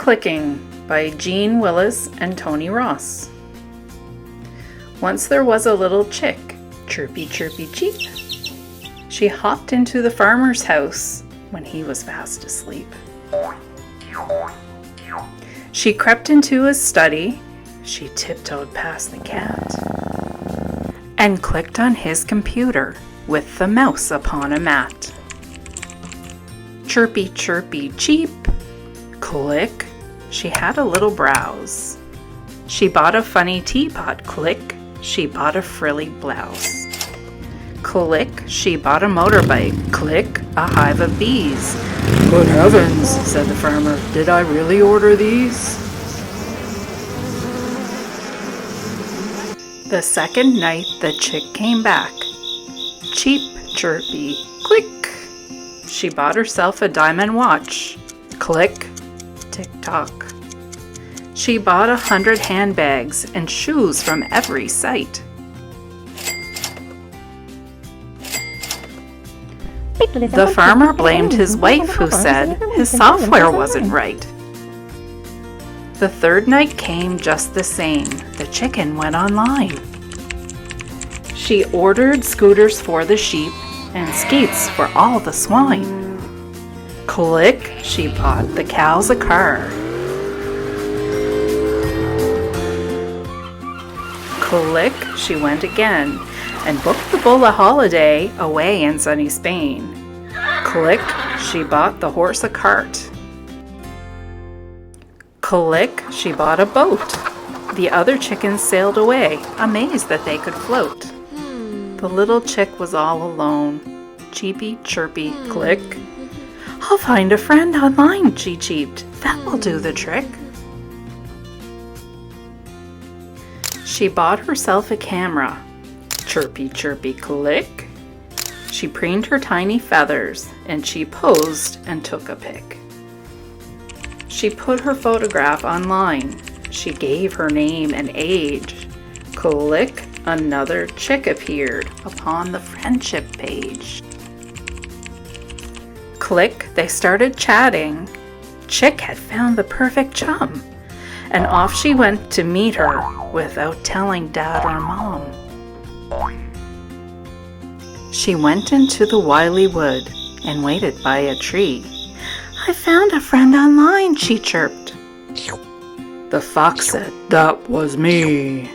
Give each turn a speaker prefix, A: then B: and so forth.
A: Clicking by Jean Willis and Tony Ross. Once there was a little chick, chirpy chirpy cheep. She hopped into the farmer's house when he was fast asleep. She crept into his study, she tiptoed past the cat, and clicked on his computer with the mouse upon a mat. Chirpy chirpy cheep, click, she had a little browse. She bought a funny teapot, click, she bought a frilly blouse. Click, she bought a motorbike, click, a hive of bees. Good heavens, said the farmer, did I really order these? The second night the chick came back. Cheap, chirpy, click. She bought herself a diamond watch, click, tick-tock. She bought 100 handbags and shoes from every site. The farmer blamed his wife, who said his software wasn't right. The third night came just the same. The chicken went online. She ordered scooters for the sheep and skates for all the swine. Click, she bought the cows a car. Click, she went again and booked the bull a holiday away in sunny Spain. Click, she bought the horse a cart. Click, she bought a boat. The other chickens sailed away, amazed that they could float. The little chick was all alone. Cheepy, chirpy, click. I'll find a friend online, she cheeped. That will do the trick. She bought herself a camera. Chirpy, chirpy, click. She preened her tiny feathers and she posed and took a pic. She put her photograph online. She gave her name and age. Click, another chick appeared upon the friendship page. Click, they started chatting. Chick had found the perfect chum, and off she went to meet her without telling Dad or Mom. She went into the wily wood and waited by a tree. I found a friend online, she chirped. The fox said, that was me.